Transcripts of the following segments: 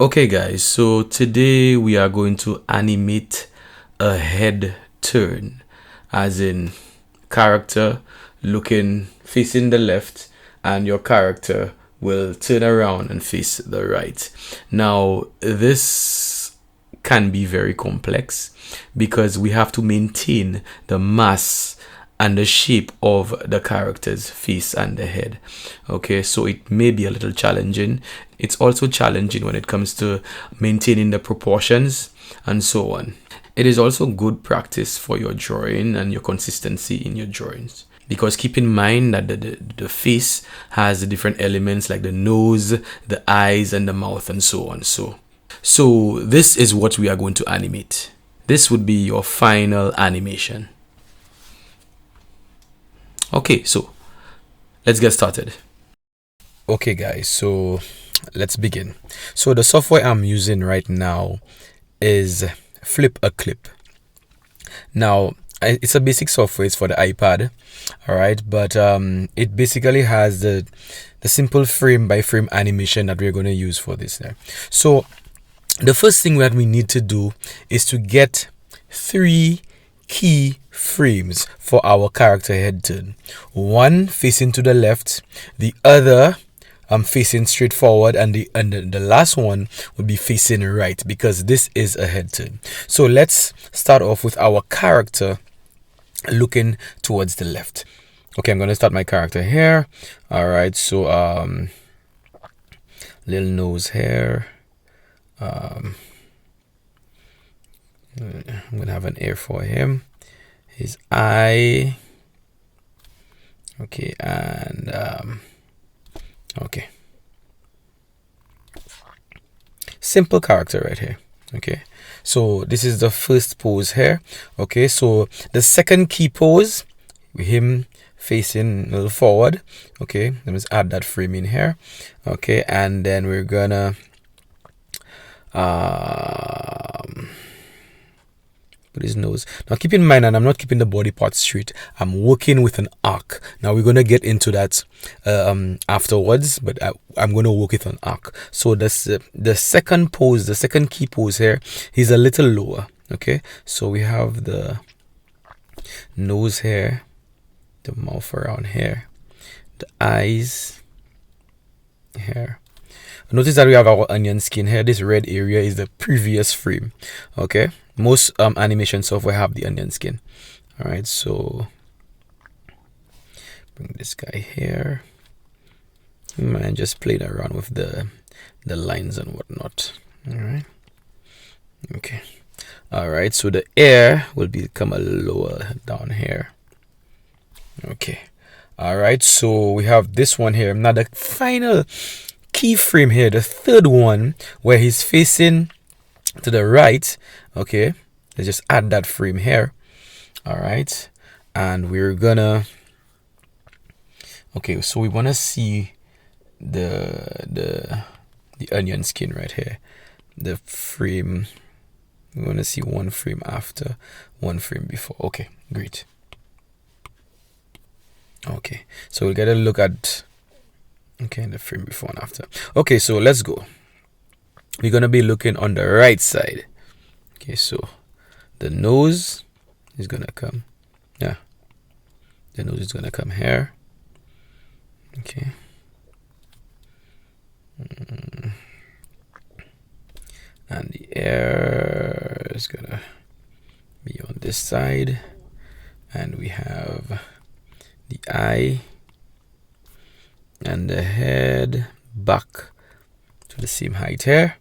Okay guys, so today we are going to animate a head turn, as in character looking facing the left and your character will turn around and face the right. Now this can be very complex because we have to maintain the mass and the shape of the character's face and the head. Okay, so it may be a little challenging. It's also challenging when it comes to maintaining the proportions and so on. It is also good practice for your drawing and your consistency in your drawings, because keep in mind that the face has different elements like the nose, the eyes, and the mouth, and so on. So this is what we are going to animate. This would be your final animation. Okay, so let's get started. Okay guys, so let's begin. So the software I'm using right now is Flip a Clip. Now it's a basic software. It's for the iPad, all right, but it basically has the simple frame by frame animation that we're going to use for this there. So the first thing that we need to do is to get 3 key frames for our character head turn. One facing to the left, the other facing straight forward, and the last one would be facing right, because this is a head turn. So let's start off with our character looking towards the left. Okay, I'm going to start my character here. All right, so little nose hair. I'm going to have an ear for him, his eye. Okay, and okay, simple character right here. Okay, so this is the first pose here. Okay, so the second key pose, him facing a little forward. Okay, let me just add that frame in here. Okay, and then we're gonna put his nose. Now keep in mind, and I'm not keeping the body part straight, I'm working with an arc. Now we're going to get into that afterwards, but I'm going to work with an arc. So that's the second pose, the second key pose here, he's a little lower. Okay, so we have the nose here, the mouth around here, the eyes here. Notice that we have our onion skin here. This red area is the previous frame. Okay, most animation software have the onion skin. All right, so bring this guy here and just playing around with the lines and whatnot. All right, okay, all right, so the air will become a lower down here. Okay, all right, so we have this one here. Now the final key frame here, the third one, where he's facing to the right. Okay, let's just add that frame here. All right, and we're gonna, okay, so we want to see the onion skin right here, the frame. We want to see one frame after, one frame before. Okay, great. Okay, so we'll get a look at, okay, the frame before and after. Okay, so let's go. We're gonna be looking on the right side. Okay, so the nose is gonna come, yeah, the nose is gonna come here. Okay, and the air is gonna be on this side, and we have the eye and the head back to the same height here,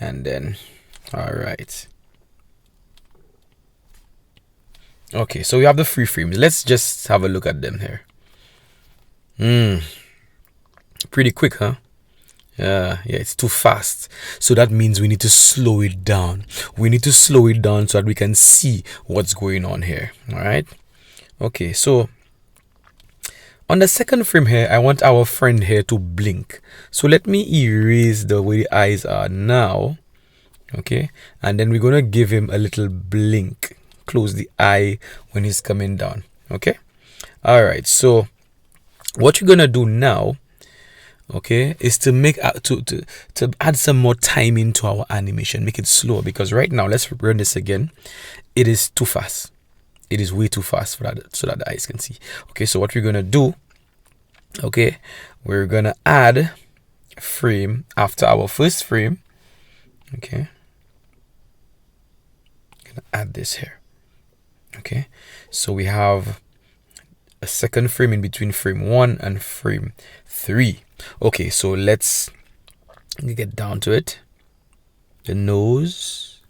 and then, all right, okay, so we have the 3 frames. Let's just have a look at them here. Pretty quick, huh? Yeah, it's too fast. So that means we need to slow it down. We need to slow it down so that we can see what's going on here. All right, okay, so on the second frame here, I want our friend here to blink. So let me erase the way the eyes are now. Okay, and then we're gonna give him a little blink. Close the eye when he's coming down. Okay, all right, so what you're gonna do now, okay, is to make to add some more time into our animation, make it slower, because right now, let's run this again. It is too fast. It is way too fast for that, so that the eyes can see. Okay, so what we're gonna do, okay, we're gonna add a frame after our first frame. Okay, gonna add this here. Okay, so we have a second frame in between frame 1 and frame 3. Okay, so let's get down to it. The nose.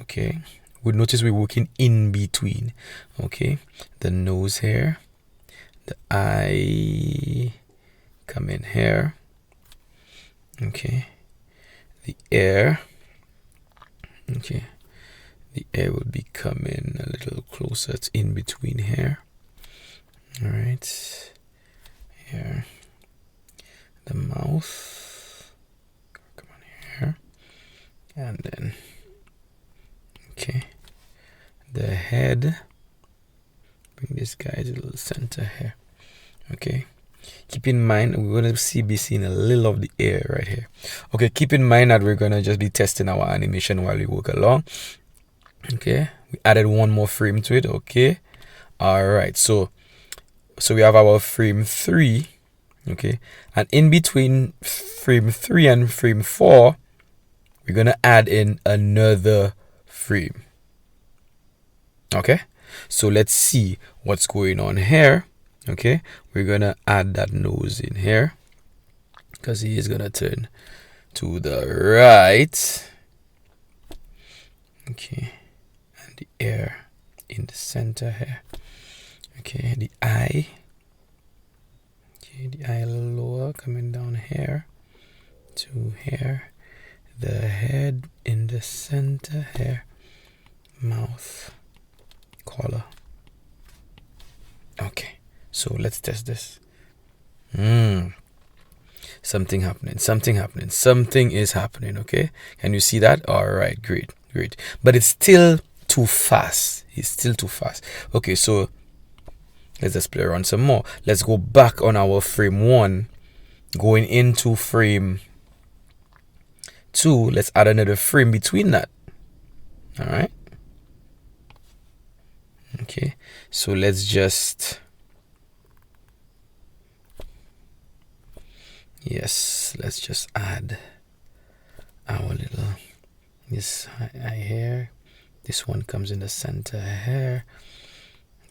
Okay, we notice we're working in between. Okay, the nose here, the eye come in here. Okay, the ear. Okay, the ear will be coming a little closer. It's in between here. All right, here, the mouth, come on here, and then, okay, the head, bring this guy to the little center here. Okay, keep in mind we're going to be seeing a little of the ear right here. Okay, keep in mind that we're going to just be testing our animation while we work along. Okay, we added one more frame to it. Okay, all right, so we have our frame 3, okay, and in between frame 3 and frame 4, we're gonna add in another frame. Okay, so let's see what's going on here. Okay, we're gonna add that nose in here because he is gonna turn to the right. Okay, and the ear in the center here. Okay, the eye. Okay, the eye a little lower, coming down here to here. The head in the center here. Mouth. Collar. Okay, so let's test this. Something happening. Something is happening, okay? Can you see that? All right, great. But it's still too fast. It's still too fast. Okay, so let's just play around some more. Let's go back on our frame 1, going into frame 2. Let's add another frame between that. All right. Okay, so let's just, let's just add our little, this eye here. This one comes in the center here.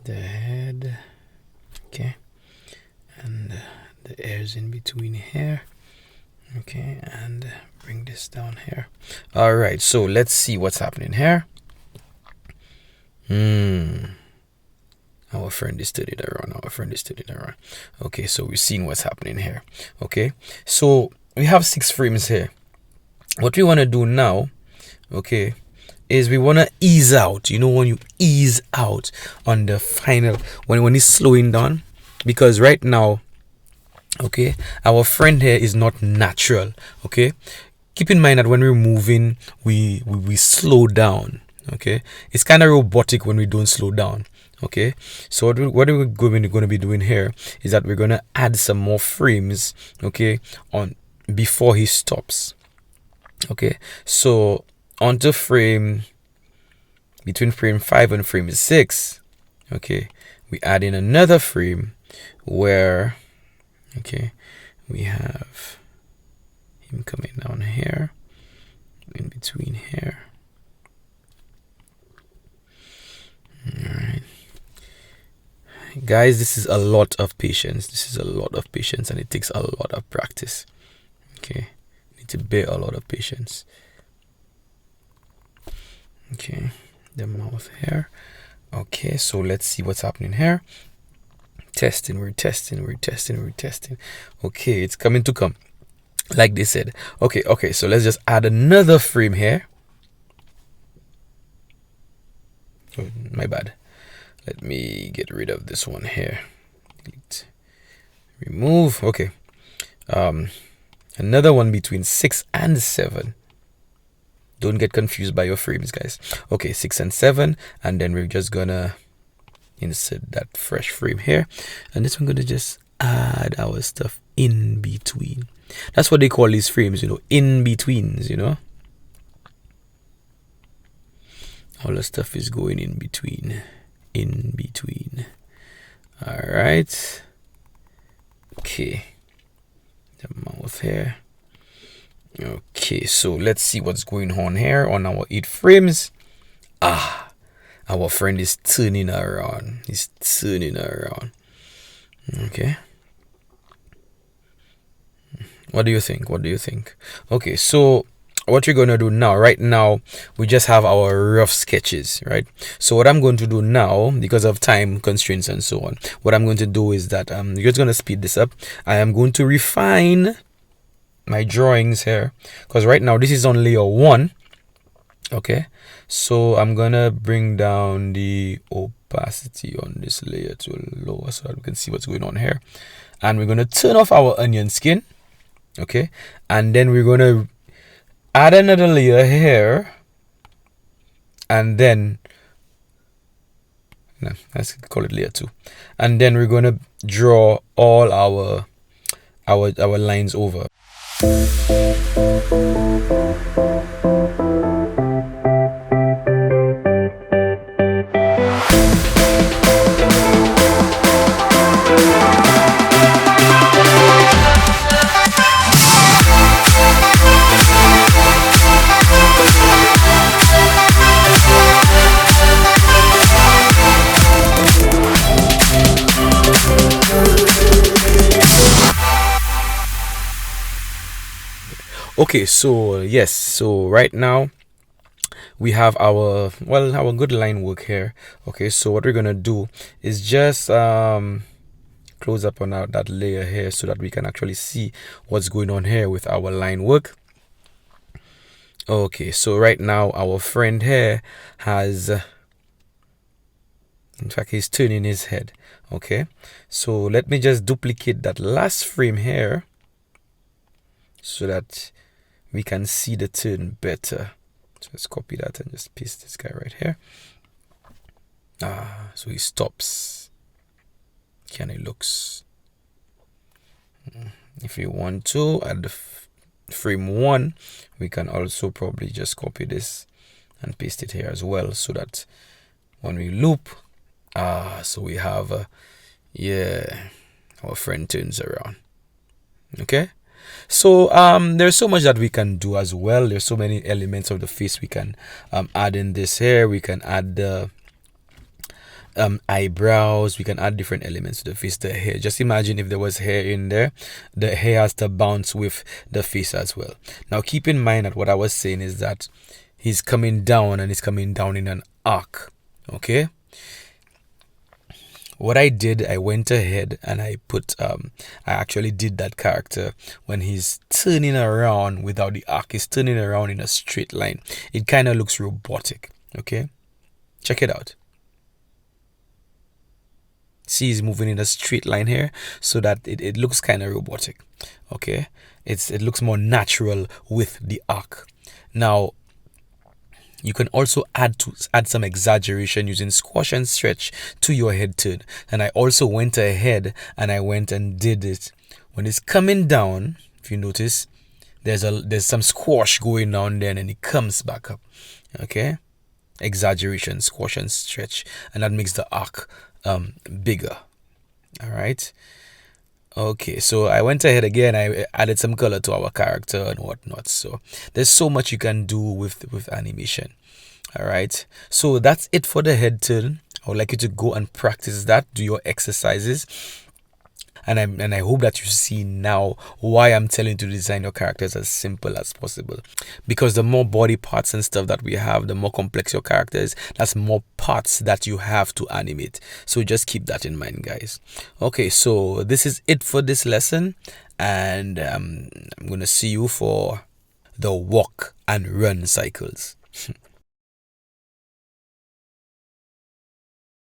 The head. Okay, and the ears in between here. Okay, and bring this down here. All right, so let's see what's happening here. Our friend is turning around. Okay, so we're seeing what's happening here. Okay, so we have 6 frames here. What we want to do now, okay, is we want to ease out. You know, when you ease out on the final, when it's slowing down, because right now, okay, our friend here is not natural. Okay, keep in mind that when we're moving, we slow down. Okay, it's kind of robotic when we don't slow down. Okay, so what we're going to be doing here is that we're going to add some more frames, okay, on before he stops. Okay, so onto frame, between frame 5 and frame 6, okay, we add in another frame where, okay, we have him coming down here, in between here. All right, guys, this is a lot of patience. And it takes a lot of practice. Okay, you need to bear a lot of patience. Okay, the mouth here. Okay, so let's see what's happening here. We're testing. Okay, it's coming to come, like they said. Okay, so let's just add another frame here. Oh, my bad. Let me get rid of this one here. Delete. Remove. Okay. Another one between 6 and 7. Don't get confused by your frames, guys. Okay, 6 and 7, and then we're just gonna insert that fresh frame here, and this one gonna just add our stuff in between. That's what they call these frames, in betweens, all the stuff is going in between. All right. Okay, the mouth here. Okay, so let's see what's going on here on our 8 frames. Our friend is turning around. He's turning around. Okay. What do you think? Okay, so what we're going to do now, right now, we just have our rough sketches, right? So what I'm going to do now, because of time constraints and so on, what I'm going to do is that I'm just going to speed this up. I am going to refine my drawings here, because right now this is on layer 1. Okay, so I'm gonna bring down the opacity on this layer to lower so that we can see what's going on here, and we're gonna turn off our onion skin. Okay, and then we're gonna add another layer here, and then let's call it layer 2, and then we're gonna draw all our lines over. Okay, so yes, so right now we have our good line work here. Okay, so what we're gonna do is just close up on that layer here so that we can actually see what's going on here with our line work. Okay, so right now our friend here has, in fact, he's turning his head. Okay, so let me just duplicate that last frame here so that we can see the turn better. So let's copy that and just paste this guy right here. So he stops. And it looks. If we want to add the frame 1, we can also probably just copy this and paste it here as well, so that when we loop, so we have our friend turns around. Okay, so there's so much that we can do as well. There's so many elements of the face we can add in this here. We can add the eyebrows. We can add different elements to the face. The hair, just imagine if there was hair in there, the hair has to bounce with the face as well. Now keep in mind that what I was saying is that he's coming down, and he's coming down in an arc. Okay, what I did, I went ahead and I actually did that character when he's turning around without the arc. He's turning around in a straight line. It kind of looks robotic. Okay, check it out. See, he's moving in a straight line here, so that it looks kind of robotic. Okay, it looks more natural with the arc. Now you can also add some exaggeration using squash and stretch to your head turn. And I also went ahead and I went and did it when it's coming down. If you notice, there's some squash going on there, and then it comes back up. Okay, exaggeration, squash and stretch, and that makes the arc bigger. All right. Okay, so I went ahead again. I added some color to our character and whatnot. So there's so much you can do with animation. All right, so that's it for the head turn. I would like you to go and practice that, do your exercises, and I hope that you see now why I'm telling you to design your characters as simple as possible. Because the more body parts and stuff that we have, the more complex your character is. That's more parts that you have to animate. So just keep that in mind, guys. Okay, so this is it for this lesson, and I'm gonna see you for the walk and run cycles.